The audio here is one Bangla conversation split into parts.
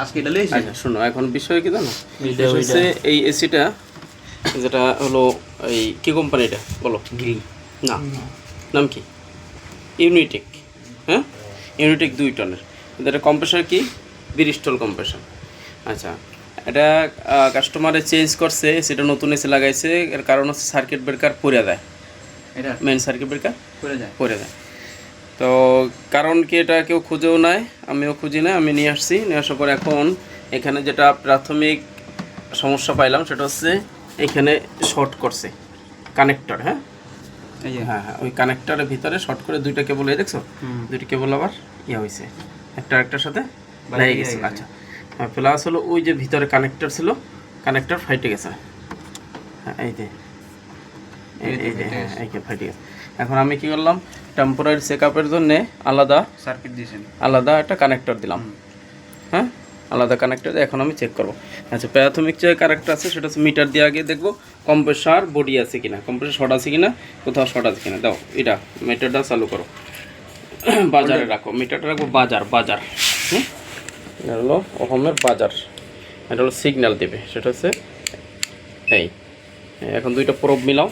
আজকে এটা লইছি। আচ্ছা শোনো, এখন বিষয় কি জানো, হচ্ছে এই এসিটা যেটা হলো এই কি কোম্পানি এটা বলো? গ্রিন না, নাম কি? ইউনিটেক। হ্যাঁ, ইউনিটেক 2 টনের। এটা কম্প্রেসার কি? Bristol compressor. আচ্ছা, এটা কাস্টমারে চেঞ্জ করছে, সেটা নতুন এসে লাগাইছে। এর কারণ হচ্ছে সার্কিট ব্রেকার পড়ে দেয়, এটা মেন সার্কিট ব্রেকার পড়ে যায়। তো কারণ কি এটা কেউ খুঁজেও নাই, আমিও খুঁজি না, আমি নিয়ে আসছি। নিয়ে আসার পর এখন এখানে যেটা প্রাথমিক সমস্যা পাইলাম সেটা হচ্ছে এখানে শর্ট করছে কানেক্টর। হ্যাঁ, এই যে হ্যাঁ হ্যাঁ, ওই কানেক্টরের ভিতরে শর্ট করে দুইটা কেবল, এই দেখছো দুইটা কেবল আবার হয়েছে, একটা একটার সাথে লেগে গেছে। আচ্ছা হ্যাঁ, প্লাস হলো ওই যে ভিতরে কানেক্টর ছিল, কানেক্টর ফাইটে গেছে। হ্যাঁ এই যে হ্যাঁ এইখানে ফাইটে গেছে। এখন আমি কি করলাম, টেম্পোরারি চেকআপের জন্য আলাদা সার্কিট দিয়েছেন, আলাদা একটা কানেক্টর দিলাম। হ্যাঁ, আলাদা কানেক্টর এখন আমি চেক করব। আচ্ছা, প্রাথমিক যে কানেক্টর আছে সেটা হচ্ছে মিটার দিয়ে আগে দেখবো কম্প্রেসার বডি আছে কিনা, কম্প্রেসার শর্ট আছে কিনা, কোথাও শর্ট আছে কিনা। দাও এটা মিটারটা চালু করো, বাজারে রাখো, মিটারটা রাখবো বাজার। এটা হলো ওহমের বাজার, এটা হলো সিগন্যাল দেবে, সেটা হচ্ছে এই। এখন দুইটা প্রোব মিলাও,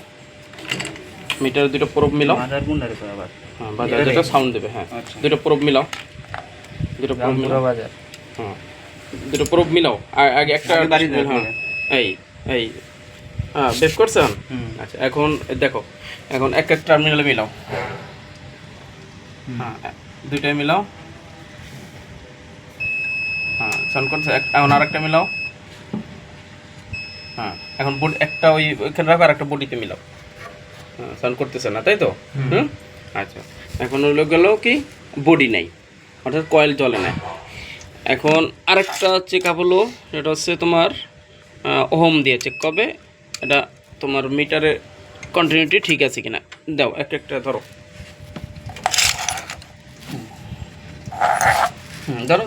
মিটারের দুটো প্রোব মিলাও। বাজার গুন্ডারে তো আবার হ্যাঁ, বাজার যেটা সাউন্ড দেবে। হ্যাঁ, দুটো প্রোব মিলাও, দুটো প্রোব মিলাও। বাজার হ্যাঁ, দুটো প্রোব মিলাও। আগে একটা হ্যাঁ এই এই হ্যাঁ বের করছেন। আচ্ছা, এখন দেখো, এখন এক এক টার্মিনালে মিলাও। হ্যাঁ, দুইটাই মিলাও। হ্যাঁ, সাউন্ড করছে। এখন আর একটা মিলাও। হ্যাঁ, এখন বডি একটা ওইখানে রাখো, আর একটা বডিতে মিলাও। হ্যাঁ, সাউন্ড করতেছে না, তাই তো? আচ্ছা, এখন হলো গেল কি, বডি নাই, অর্থাৎ কয়েল জ্বলে না। এখন আরেকটা চেক আপ হলো, সেটা হচ্ছে তোমার ওহম দিয়ে চেক করবে এটা তোমার মিটারের কন্টিনিউটি ঠিক আছে কিনা। দাও একটা ধরো, ধরো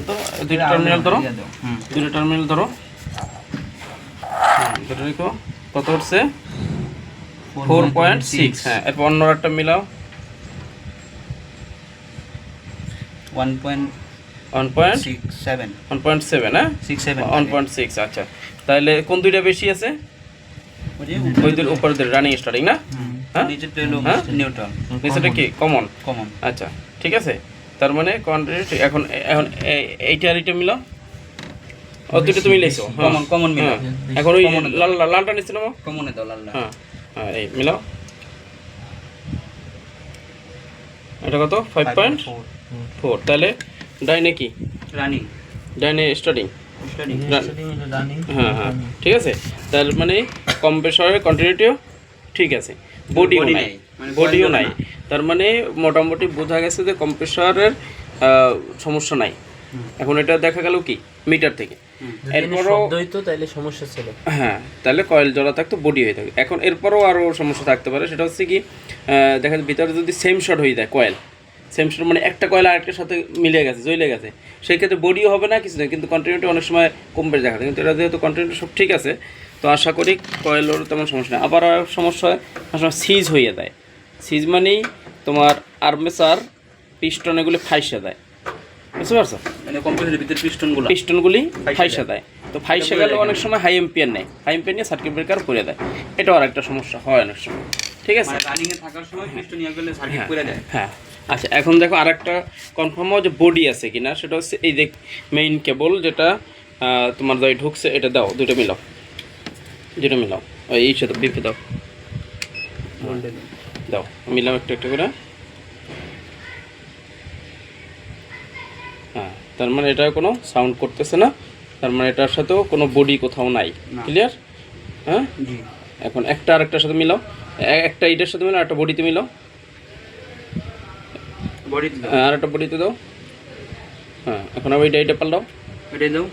দুইটা টার্মিনাল ধরো, দুটো টার্মিনাল ধরো। ধরে রেখো, কত হচ্ছে? 4.6। হ্যাঁ, এরপর অন্য একটা মিলাও, 1.67 হ্যাঁ 1.6। আচ্ছা, তাহলে কোন দুইটা বেশি আছে? ওই দুই উপর দিয়ে রানিং স্টার্টিং না? হ্যাঁ, নিচেরটা হলো নিউট্রাল, নিচেটা কি কমন? কমন। আচ্ছা ঠিক আছে, তার মানে কোয়ান্টিটি এখন এখন এইটা আর এইটা মিলাও। ও দুটো তুমি মিলাইছো, কমন মিলাও। এখন ওই লালটা নিচে নাও, কমনে দাও লালটা। হ্যাঁ হ্যাঁ, এই মিলাও। এটা কত? 5.4। তাহলে ডাইনে কি? রানিং, ডাইনে স্টার্টিং। হ্যাঁ হ্যাঁ, ঠিক আছে। তার মানে কম্প্রেসরের কন্টিনিউটিও ঠিক আছে, বডিও নাই, বডিও নাই। তার মানে মোটামুটি বোঝা গেছে যে কম্প্রেসরের সমস্যা নাই। এখন এটা দেখা গেল কি মিটার থেকে। এরপরও তাইলে সমস্যা ছিল, হ্যাঁ, তাহলে কয়েল জড়া থাকতো, বডি হয়ে থাকে। এখন এরপরও আরও সমস্যা থাকতে পারে, সেটা হচ্ছে কি দেখা যায় ভিতরে যদি সেম শর্ট হয়ে যায়, কয়েল সেম শর্ট মানে একটা কয়েল আরেকটার সাথে মিলে গেছে, জ্বলে গেছে, সেই ক্ষেত্রে বডিও হবে না, কিছু না, কিন্তু কন্টিনিউটি অনেক সময় কমবে দেখা যায়। কিন্তু এটা যেহেতু কন্টিনিউটি সব ঠিক আছে, তো আশা করি কয়েলের তেমন সমস্যা নেই। আবার আর সমস্যা হয়, আসলে সিজ হয়ে যায়। সিজ মানেই তোমার আর্মেচার পিস্টন এগুলি ফাইসা দেয়, বুঝতে পারছো? মানে কম্প্রেসরের ভিতরে পিস্টনগুলি ফাইসা দেয়। তো ফাইসা গেলে অনেক সময় হাই এম্পিয়ার নেয়, হাই এম্পিয়ার নিয়ে সার্কিট ব্রেকার করে দেয়। এটাও আর একটা সমস্যা হয় অনেক সময়, ঠিক আছে? রানিং এ থাকার সময় পিস্টন নিয়ে গেলে সার্কিট করে দেয়। হ্যাঁ, আচ্ছা, এখন দেখো আরেকটা কনফার্ম হয় যে বডি আছে কিনা, সেটা হচ্ছে এই যে মেইন কেবল যেটা তোমার যাই ঢুকছে, এটা দাও, দুটো মিলাও, দুটো মিলাও, এই সাথে বিপে দাও, দাও মিলাও একটা একটা করে। হ্যাঁ, তার মানে এটা কোনো সাউন্ড করতেছে না, তার মানে এটার সাথেও কোনো বডি কোথাও নাই। ক্লিয়ার? হ্যাঁ, এখন একটা আরেকটার সাথে মিলাও, একটা এইটার সাথে মিলাও, একটা বডিতে মিলাও, আর একটা বডিতে দাও। হ্যাঁ, এখন আবার এইটা পাল্টাও, এটাই দাও।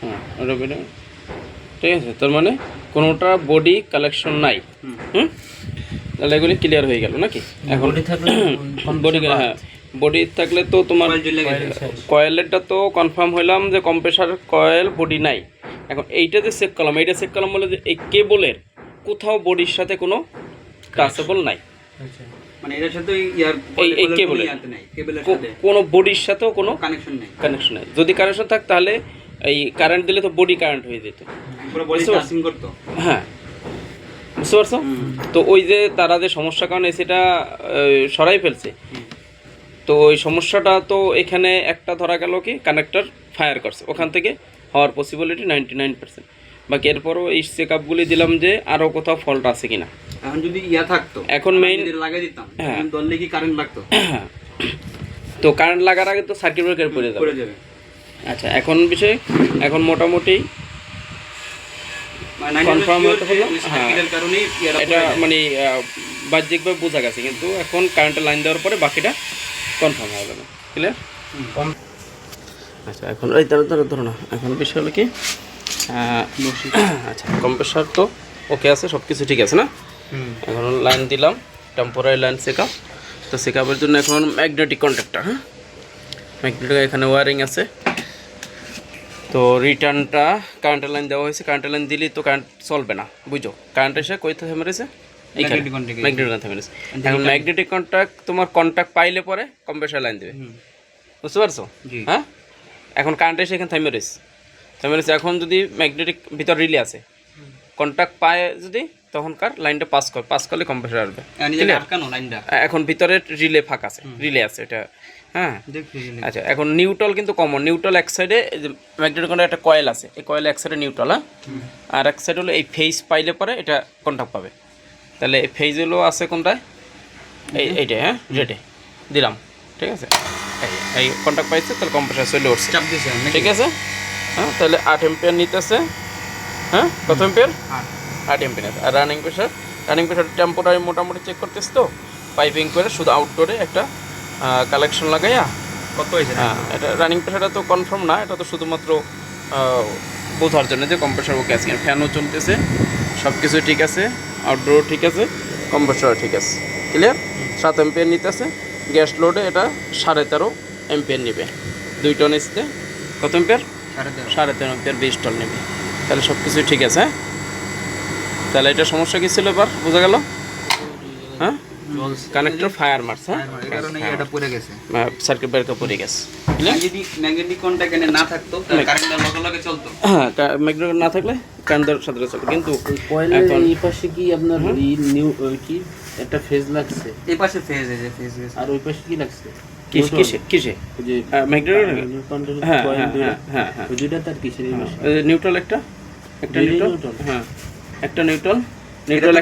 হ্যাঁ, ওটা বেরো, ঠিক আছে। তার মানে কোনোটা বডি কালেকশন নাই। তাহলে এগুলি ক্লিয়ার হয়ে গেল নাকি? এখন বডি, হ্যাঁ বডি থাকলে তো তোমার কয়েলেরটা তো কনফার্ম হইলাম যে কম্প্রেসার কয়েল বডি নাই। এখন এইটা যে চেক করলাম, এইটা চেক করলাম বলে যে এই কেবলের কোথাও বডির সাথে কোনো টাচেবল নাই। মানে এর সাথে ইয়ার এই কেবলের কেবলের সাথে কোনো বডির সাথেও কোনো কানেকশন নেই। কানেকশন নেই। যদি কানেকশন থাক তাহলে এই কারেন্ট দিলে তো বডি কারেন্ট হয়ে যেত। পুরো বডি চার্জিং করতো। হ্যাঁ, বুঝতে পারছো? তো ওই যে তারা যে সমস্যার কারণে সেটা সরাই ফেলছে, তো ওই সমস্যাটা তো এখানে একটা ধরা গেল কি কানেক্টর ফায়ার করছে, ওখান থেকে হওয়ার পসিবিলিটি 99%। বাকি এরপরও এই চেক আপগুলি দিলাম যে আরও কোথাও ফল্ট আছে কিনা। এখন যদি ইয়া থাকতো, এখন মেইন লাগাই দিতাম, হ্যাঁ। এখন দললে কি কারেন্ট লাগতো? তো কারেন্ট লাগার আগে তো সার্কিট ব্রেকার পড়ে যাবে। আচ্ছা, এখন বিষয় এখন মোটামুটি কনফার্ম হতে হলো। হ্যাঁ, এটা মানে বাহ্যিকভাবে বোঝা গেছে, কিন্তু এখন কারেন্টের লাইন দেওয়ার পরে বাকিটা কনফার্ম হয়ে যাবে। ক্লিয়ার? আচ্ছা, এখন এই ধরো না, এখন বিষয় হলো কি, আচ্ছা কম্প্রেসার তো ওকে আছে, সব কিছু ঠিক আছে না? এখন লাইন দিলাম, টেম্পোরারি লাইন চেক আপ। তো চেক আপের জন্য এখন ম্যাগনেটিক কন্ট্যাক্টর, হ্যাঁ ম্যাগনেটিক এখানে ওয়ারিং আছে। তো রিটার্নটা কারেন্টের লাইন দেওয়া হয়েছে, কারেন্টের লাইন দিলেই তো কারেন্ট চলবে না, বুঝো। কারেন্ট এসে কই থেকে মেরেছে? এইখানে ম্যাগনেটিক লাইন থেকে মেরেছে। এখন ম্যাগনেটিক কন্ট্যাক্ট তোমার কন্ট্যাক্ট পাইলে পরে কম্প্রেসার লাইন দেবে, বুঝতে পারছো? হ্যাঁ, এখন কারেন্ট এসে এখানে থামে রয়েছে। এখন যদি ম্যাগনেটিক ভিতর রিলে আছে, কন্ট্যাক্ট পায় যদি, তখনকার লাইনটা পাস করলে কম্প্রেসার আসবে। এখন ভিতরে রিলে ফাঁক আছে, রিলে আছে এটা। হ্যাঁ, আচ্ছা এখন নিউট্রাল কিন্তু কমন। নিউট্রাল এক সাইডে ম্যাগনেটিক কন্ট্যাক্ট একটা কয়েল আছে, এই কয়েল এক সাইডে নিউট্রাল, হ্যাঁ, আর এক সাইড হলো এই ফেজ পাইলে পরে এটা কন্ট্যাক্ট পাবে। তাহলে এই ফেজ হলো আছে কোনটায়? এইটা, হ্যাঁ রেডে দিলাম, ঠিক আছে। এই কন্ট্যাক্ট পাইছে, তাহলে কম্প্রেসার চলে উঠছে, ঠিক আছে। হ্যাঁ, তাহলে 8 এম্পিয়ার নিতেছে। হ্যাঁ, কত এম্পিয়ার? 8 এম্পিয়ার। আর রানিং প্রেশার টেম্পোরারি মোটামুটি চেক করতেছে, তো পাইপিং করে শুধু আউটডোরে একটা কালেকশন লাগাইয়া কত হয়েছে? হ্যাঁ, এটা রানিং প্রেশারটা তো কনফার্ম না, এটা তো শুধুমাত্র বোঝার জন্য যে কম্প্রেসার ওকে আছে। ফ্যানও চলতেছে, সব কিছু ঠিক আছে, আউটডোরও ঠিক আছে, কম্প্রেসারও ঠিক আছে। ক্লিয়ার? 7 এম্পিয়ার নিতেছে। গ্যাস লোডে এটা 13.5 এম্পিয়ার নেবে, 2 টন এসতে। কত এম্পিয়ার? 13.5 এম্পিয়ার, 20 টন নেবে। তাহলে সব কিছুই ঠিক আছে। হ্যাঁ, তাহলে এটা সমস্যা কী ছিল এবার বোঝা গেল? হ্যাঁ, কানেক্টর ফায়ার মারছে, সার্কিট ব্রেকার পড়ে গেছে। যদি ম্যাগনেটিক কন্ট্যাক্ট এনে না থাকতো, তাহলে কারেন্টটা লগে চলতো। হ্যাঁ, ম্যাগনেটিক না থাকলে কারেন্টের সাথে চলতো। কিন্তু এখন এই পাশে কি আপনার নিউ কি একটা ফেজ লাগছে? এই পাশে ফেজ আছে, ফেজ গেছে। আর ওই পাশে কি লাগছে? কিসে যে ম্যাগনেটিক? কন্ট্রোল হ্যাঁ পয়েন্ট হ্যাঁ হ্যাঁ হ্যাঁ, ওই দুইটা তার কিসের এই পাশে? নিউট্রাল একটা নিউট্রাল, হ্যাঁ একটা নিউট্রাল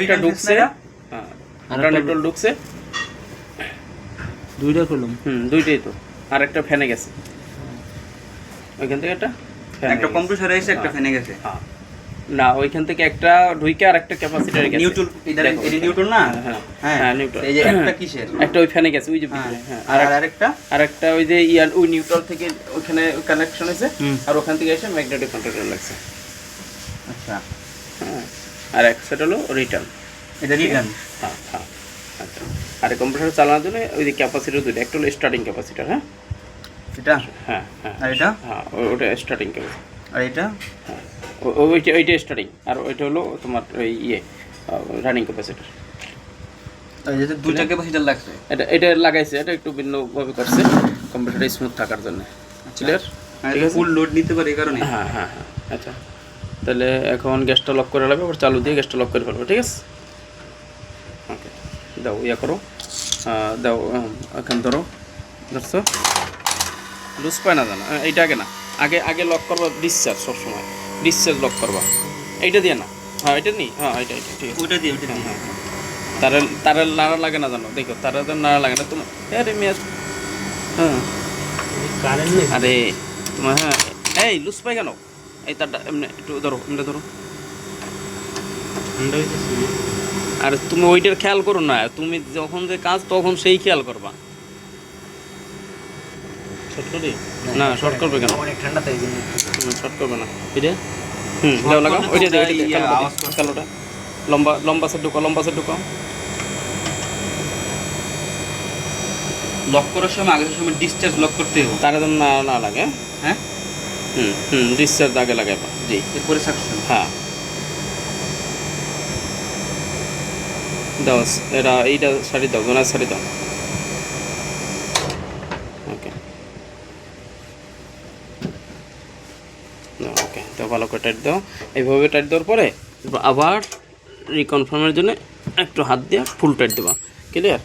একটা ঢুকছে, হ্যাঁ একটা নিউট্রাল ঢুকছে, দুইটা কলম। দুইটাই তো। আর একটা ফ্যানে গেছে, ওইখান থেকে একটা কম্প্রেসারে এসে একটা ফ্যানে গেছে। হ্যাঁ, না ওইখান থেকে একটা ঢুইকে আর একটা ক্যাপাসিটর গেছে। নিউট্রাল, এটা নিউট্রাল না? হ্যাঁ হ্যাঁ নিউট্রাল। এই যে একটা কিসের? একটা ওই ফ্যানে গেছে, ওই যে ভিতরে। হ্যাঁ, আর একটা ওই যে ওই নিউট্রাল থেকে ওখানে কানেকশন আছে, আর ওখান থেকে এসে ম্যাগনেটিক কন্ট্রোলার লাগছে। আচ্ছা, হ্যাঁ, আর এক সেট হলো রিটার্ন। এটা রিটার্ন। হ্যাঁ হ্যাঁ, আচ্ছা। আর কম্প্রেসার চালানোর জন্য ওই যে ক্যাপাসিটর দুটো, একটা হলো স্টার্টিং ক্যাপাসিটর। হ্যাঁ, এটা? হ্যাঁ হ্যাঁ। আর এটা? হ্যাঁ, ওটা স্টার্টিং ক্যাপাসিটর। আর এটা? হ্যাঁ, ওইটা স্টার্টিং, আর ওইটা হলো তোমার ওই রানিং ক্যাপাসিটর। এই যে দুইটা ক্যাপাসিটর লাগছে। এটা লাগাইছে, এটা একটু ভিন্নভাবে করছে কম্পিউটারটা স্মুথ থাকার জন্য। ক্লিয়ার? ঠিক আছে, ফুল লোড নিতে পারে এই কারণে। হ্যাঁ হ্যাঁ হ্যাঁ, আচ্ছা। তাহলে এখন গ্যাসটা লক করে লাগবে, আবার চালু দিয়ে গ্যাসটা লক করে ফেলবো, ঠিক আছে? ওকে, দাও করো, দাও এখন ধরছো, লুজ পায় না জানো, এইটা আগে না, আগে লক করবা ডিসচার্জ, সবসময় ডিসচার্জ লক করবা, এইটা দিয়ে না। হ্যাঁ, এটা নেই, হ্যাঁ এটা ঠিক আছে, ওইটা দিয়ে হ্যাঁ হ্যাঁ। তারা নাড়া লাগে না জানো, দেখো তারা তো নাড়া লাগে না তোমার। আরে মেয়ে, হ্যাঁ কারেন্ট নেই। আরে তোমার, হ্যাঁ এই লুজ পাই কেন? এই তারটা এমনি একটু ধরো, ধরো। আর তুমি ওইটার খেয়াল করো না, তুমি যখন যে কাজ তখন সেই খেয়াল করবা। না শর্ট করবে কেন? অনেক ঠান্ডা তাই জন্য শর্ট করবে না। এটা দাও লাগাও, ওইটা দিয়ে কালোটা লম্বা সে ঢুকাও, লক করার সময় আগের সময় ডিসচার্জ লক করতে হবে, তার যেন না লাগে। হ্যাঁ ডিসচার্জ আগে লাগাইবা, জি। এরপরে সাকশন। হ্যাঁ, দাও এটা এইটা শাড়ি দাও, জোনার শাড়ি দাও। ওকে ওকে, তো ভালো করে টাইট দাও। এইভাবে টাইট দেওয়ার পরে আবার রিকনফার্মের জন্য একটু হাত দিয়ে ফুল টাইট দেবা। ক্লিয়ার?